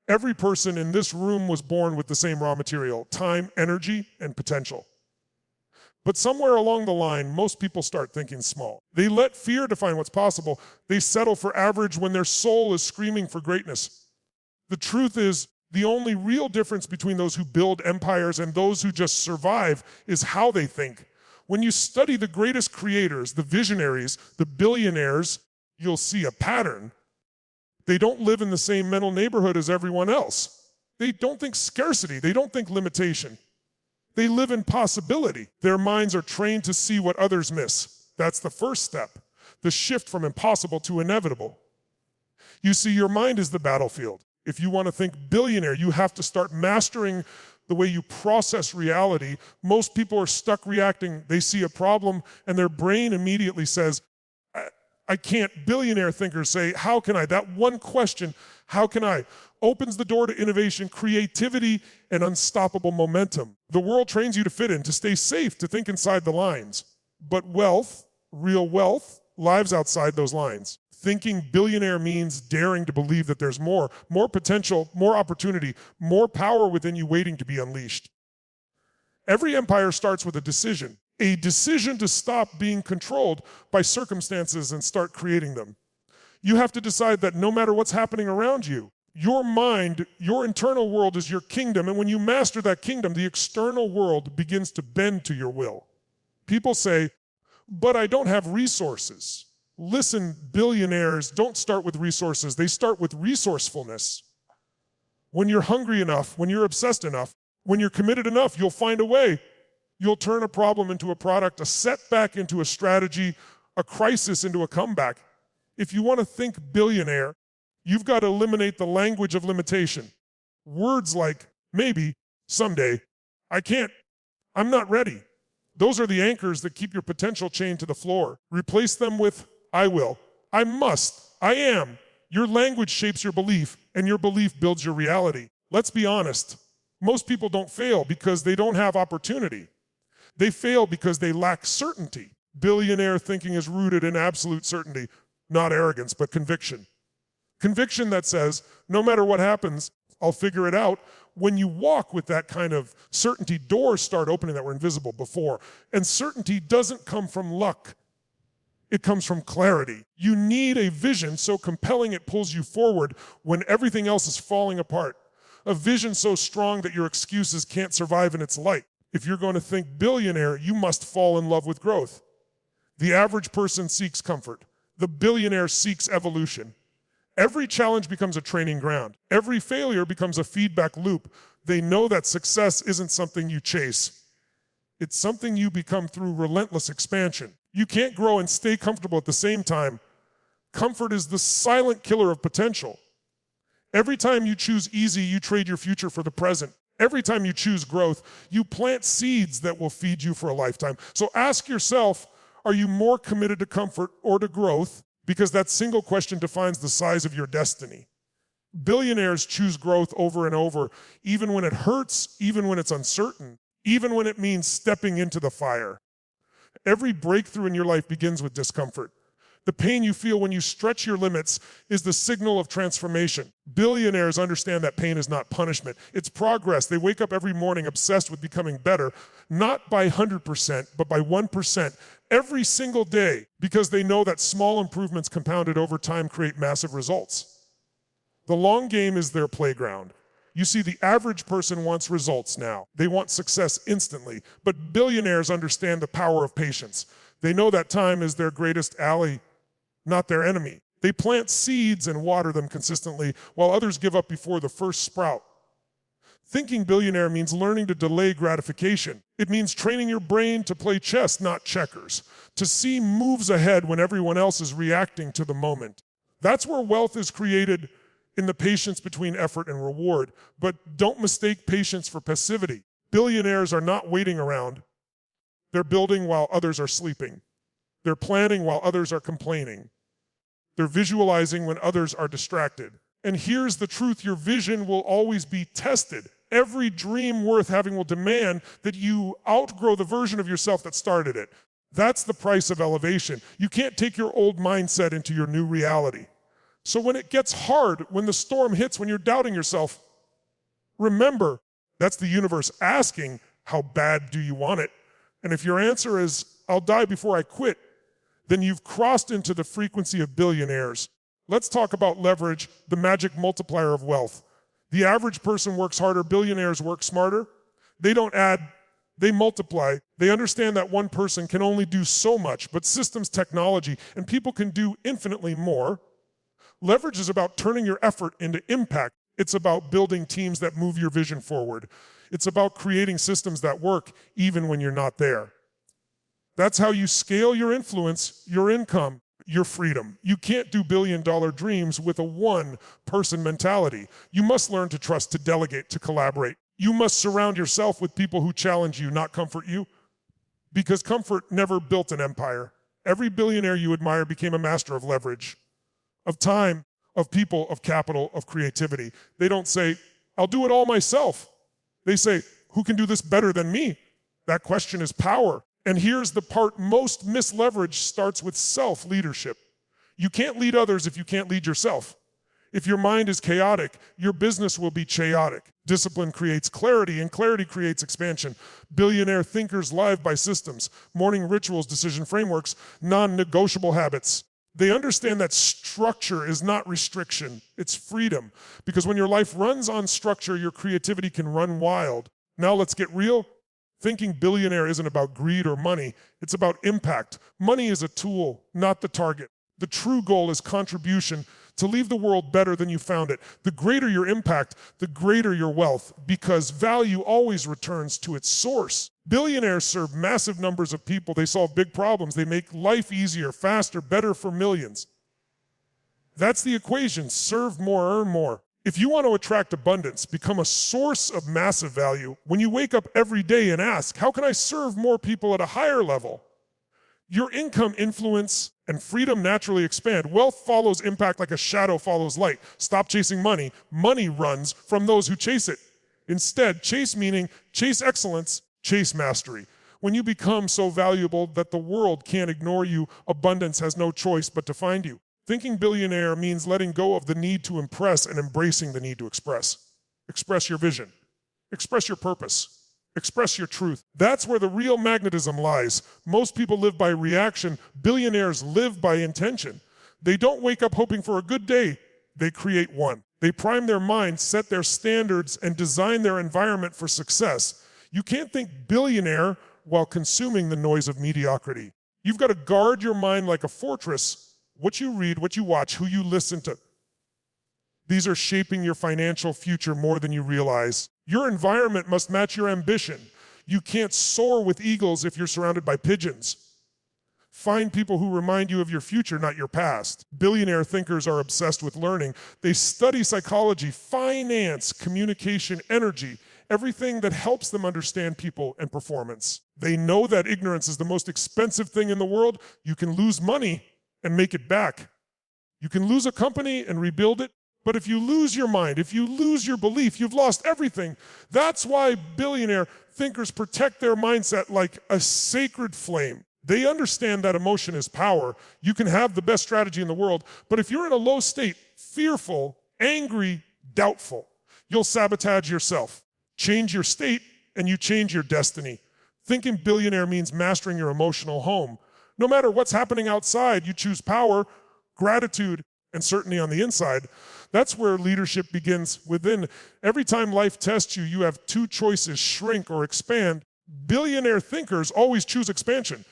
Every person in this room was born with the same raw material: time, energy, and potential. But somewhere along the line, most people start thinking small. They let fear define what's possible. They settle for average when their soul is screaming for greatness. The truth is, the only real difference between those who build empires and those who just survive is how they think. When you study the greatest creators, the visionaries, the billionaires, you'll see a pattern. They don't live in the same mental neighborhood as everyone else. They don't think scarcity. They don't think limitation. They live in possibility. Their minds are trained to see what others miss. That's the first step, the shift from impossible to inevitable. You see, your mind is the battlefield. If you want to think billionaire, you have to start mastering the way you process reality. Most people are stuck reacting. They see a problem and their brain immediately says, I can't. Billionaire thinkers say, how can I? That one question, how can I, opens the door to innovation, creativity, and unstoppable momentum. The world trains you to fit in, to stay safe, to think inside the lines. But wealth, real wealth, lives outside those lines. Thinking billionaire means daring to believe that there's more potential, more opportunity, more power within you waiting to be unleashed. Every empire starts with a decision to stop being controlled by circumstances and start creating them. You have to decide that no matter what's happening around you, your mind, your internal world is your kingdom, and when you master that kingdom, the external world begins to bend to your will. People say, but I don't have resources. Listen, billionaires don't start with resources, they start with resourcefulness. When you're hungry enough, when you're obsessed enough, when you're committed enough, you'll find a way. You'll turn a problem into a product, a setback into a strategy, a crisis into a comeback. If you want to think billionaire, you've got to eliminate the language of limitation. Words like maybe, someday, I can't, I'm not ready. Those are the anchors that keep your potential chained to the floor. Replace them with I will, I must, I am. Your language shapes your belief, and your belief builds your reality. Let's be honest. Most people don't fail because they don't have opportunity. They fail because they lack certainty. Billionaire thinking is rooted in absolute certainty, not arrogance, but conviction. Conviction that says, no matter what happens, I'll figure it out. When you walk with that kind of certainty, doors start opening that were invisible before. And certainty doesn't come from luck. It comes from clarity. You need a vision so compelling it pulls you forward when everything else is falling apart. A vision so strong that your excuses can't survive in its light. If you're going to think billionaire, you must fall in love with growth. The average person seeks comfort. The billionaire seeks evolution. Every challenge becomes a training ground. Every failure becomes a feedback loop. They know that success isn't something you chase. It's something you become through relentless expansion. You can't grow and stay comfortable at the same time. Comfort is the silent killer of potential. Every time you choose easy, you trade your future for the present. Every time you choose growth, you plant seeds that will feed you for a lifetime. So ask yourself, are you more committed to comfort or to growth? Because that single question defines the size of your destiny. Billionaires choose growth over and over, even when it hurts, even when it's uncertain, even when it means stepping into the fire. Every breakthrough in your life begins with discomfort. The pain you feel when you stretch your limits is the signal of transformation. Billionaires understand that pain is not punishment. It's progress. They wake up every morning obsessed with becoming better, not by 100%, but by 1% every single day, because they know that small improvements compounded over time create massive results. The long game is their playground. You see, the average person wants results now. They want success instantly, but billionaires understand the power of patience. They know that time is their greatest ally, not their enemy. They plant seeds and water them consistently, while others give up before the first sprout. Thinking billionaire means learning to delay gratification. It means training your brain to play chess, not checkers, to see moves ahead when everyone else is reacting to the moment. That's where wealth is created, in the patience between effort and reward. But don't mistake patience for passivity. Billionaires are not waiting around. They're building while others are sleeping. They're planning while others are complaining. They're visualizing when others are distracted. And here's the truth, your vision will always be tested. Every dream worth having will demand that you outgrow the version of yourself that started it. That's the price of elevation. You can't take your old mindset into your new reality. So when it gets hard, when the storm hits, when you're doubting yourself, remember, that's the universe asking, how bad do you want it? And if your answer is, I'll die before I quit, then you've crossed into the frequency of billionaires. Let's talk about leverage, the magic multiplier of wealth. The average person works harder, billionaires work smarter. They don't add, they multiply. They understand that one person can only do so much, but systems, technology, and people can do infinitely more. Leverage is about turning your effort into impact. It's about building teams that move your vision forward. It's about creating systems that work even when you're not there. That's how you scale your influence, your income, your freedom. You can't do billion-dollar dreams with a one-person mentality. You must learn to trust, to delegate, to collaborate. You must surround yourself with people who challenge you, not comfort you, because comfort never built an empire. Every billionaire you admire became a master of leverage, of time, of people, of capital, of creativity. They don't say, I'll do it all myself. They say, who can do this better than me? That question is power. And here's the part most misleveraged starts with self-leadership. You can't lead others if you can't lead yourself. If your mind is chaotic, your business will be chaotic. Discipline creates clarity, and clarity creates expansion. Billionaire thinkers live by systems, morning rituals, decision frameworks, non-negotiable habits. They understand that structure is not restriction, it's freedom. Because when your life runs on structure, your creativity can run wild. Now let's get real. Thinking billionaire isn't about greed or money, it's about impact. Money is a tool, not the target. The true goal is contribution, to leave the world better than you found it. The greater your impact, the greater your wealth, because value always returns to its source. Billionaires serve massive numbers of people. They solve big problems. They make life easier, faster, better for millions. That's the equation. Serve more, earn more. If you want to attract abundance, become a source of massive value, when you wake up every day and ask, how can I serve more people at a higher level? Your income, influence, and freedom naturally expand. Wealth follows impact like a shadow follows light. Stop chasing money. Money runs from those who chase it. Instead, chase meaning, chase excellence, chase mastery. When you become so valuable that the world can't ignore you, abundance has no choice but to find you. Thinking billionaire means letting go of the need to impress and embracing the need to express. Express your vision. Express your purpose. Express your truth. That's where the real magnetism lies. Most people live by reaction. Billionaires live by intention. They don't wake up hoping for a good day. They create one. They prime their mind, set their standards, and design their environment for success. You can't think billionaire while consuming the noise of mediocrity. You've got to guard your mind like a fortress. What you read, what you watch, who you listen to. These are shaping your financial future more than you realize. Your environment must match your ambition. You can't soar with eagles if you're surrounded by pigeons. Find people who remind you of your future, not your past. Billionaire thinkers are obsessed with learning. They study psychology, finance, communication, energy, everything that helps them understand people and performance. They know that ignorance is the most expensive thing in the world. You can lose money and make it back. You can lose a company and rebuild it, but if you lose your mind, if you lose your belief, you've lost everything. That's why billionaire thinkers protect their mindset like a sacred flame. They understand that emotion is power. You can have the best strategy in the world, but if you're in a low state, fearful, angry, doubtful, you'll sabotage yourself. Change your state and you change your destiny. Thinking billionaire means mastering your emotional home. No matter what's happening outside, you choose power, gratitude, and certainty on the inside. That's where leadership begins within. Every time life tests you, you have two choices, shrink or expand. Billionaire thinkers always choose expansion.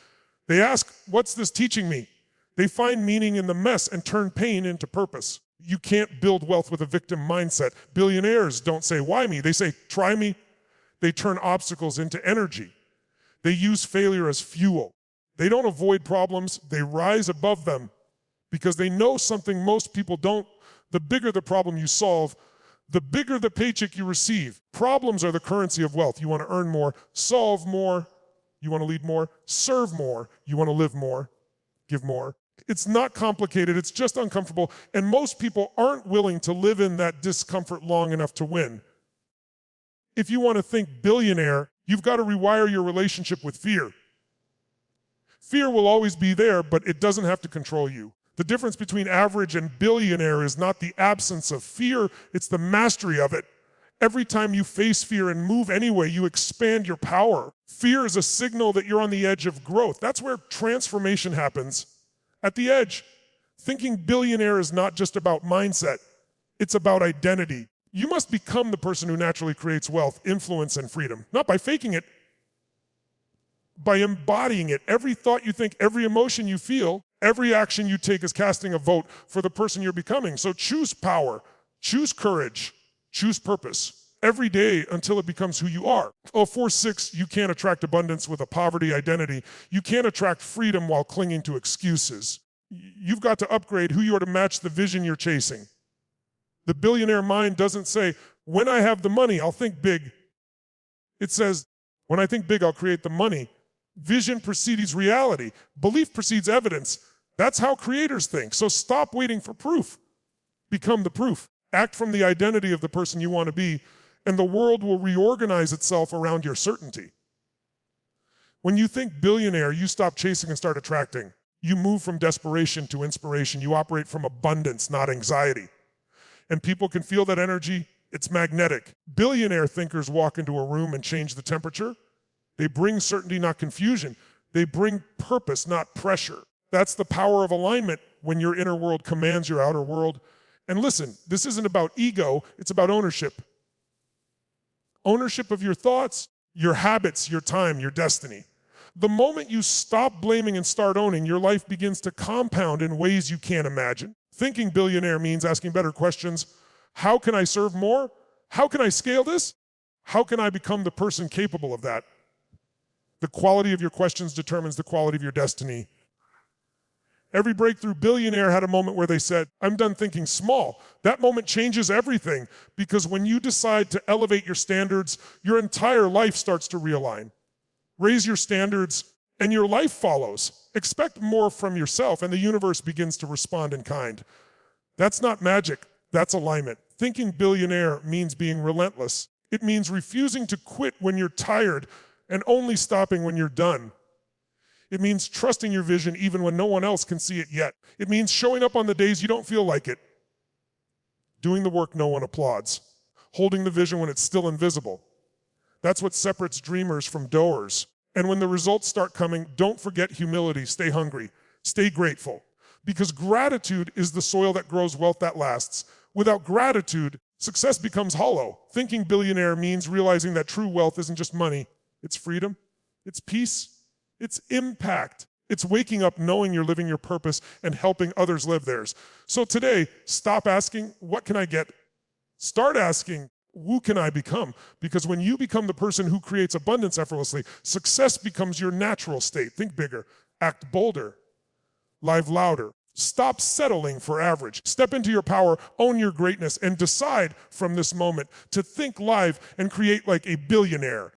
They ask, what's this teaching me? They find meaning in the mess and turn pain into purpose. You can't build wealth with a victim mindset. Billionaires don't say, why me? They say, try me. They turn obstacles into energy. They use failure as fuel. They don't avoid problems, they rise above them because they know something most people don't. The bigger the problem you solve, the bigger the paycheck you receive. Problems are the currency of wealth. You want to earn more, solve more, you want to lead more, serve more, you want to live more, give more. It's not complicated, it's just uncomfortable, and most people aren't willing to live in that discomfort long enough to win. If you want to think billionaire, you've got to rewire your relationship with fear. Fear will always be there, but it doesn't have to control you. The difference between average and billionaire is not the absence of fear, it's the mastery of it. Every time you face fear and move anyway, you expand your power. Fear is a signal that you're on the edge of growth. That's where transformation happens, at the edge. Thinking billionaire is not just about mindset, it's about identity. You must become the person who naturally creates wealth, influence, and freedom. Not by faking it, by embodying it. Every thought you think, every emotion you feel, every action you take is casting a vote for the person you're becoming. So choose power, choose courage, choose purpose every day until it becomes who you are. 4-6, you can't attract abundance with a poverty identity. You can't attract freedom while clinging to excuses. You've got to upgrade who you are to match the vision you're chasing. The billionaire mind doesn't say, when I have the money, I'll think big. It says, when I think big, I'll create the money. Vision precedes reality. Belief precedes evidence. That's how creators think. So stop waiting for proof. Become the proof. Act from the identity of the person you want to be, and the world will reorganize itself around your certainty. When you think billionaire, you stop chasing and start attracting. You move from desperation to inspiration. You operate from abundance, not anxiety. And people can feel that energy. It's magnetic. Billionaire thinkers walk into a room and change the temperature. They bring certainty, not confusion. They bring purpose, not pressure. That's the power of alignment when your inner world commands your outer world. And listen, this isn't about ego, it's about ownership. Ownership of your thoughts, your habits, your time, your destiny. The moment you stop blaming and start owning, your life begins to compound in ways you can't imagine. Thinking billionaire means asking better questions. How can I serve more? How can I scale this? How can I become the person capable of that? The quality of your questions determines the quality of your destiny. Every breakthrough billionaire had a moment where they said, I'm done thinking small. That moment changes everything, because when you decide to elevate your standards, your entire life starts to realign. Raise your standards and your life follows. Expect more from yourself and the universe begins to respond in kind. That's not magic, that's alignment. Thinking billionaire means being relentless. It means refusing to quit when you're tired and only stopping when you're done. It means trusting your vision even when no one else can see it yet. It means showing up on the days you don't feel like it. Doing the work no one applauds. Holding the vision when it's still invisible. That's what separates dreamers from doers. And when the results start coming, don't forget humility. Stay hungry. Stay grateful. Because gratitude is the soil that grows wealth that lasts. Without gratitude, success becomes hollow. Thinking billionaire means realizing that true wealth isn't just money. It's freedom. It's peace. It's impact. It's waking up knowing you're living your purpose and helping others live theirs. So today, stop asking, what can I get? Start asking, who can I become? Because when you become the person who creates abundance effortlessly, success becomes your natural state. Think bigger, act bolder, live louder. Stop settling for average. Step into your power, own your greatness, and decide from this moment to think live and create like a billionaire.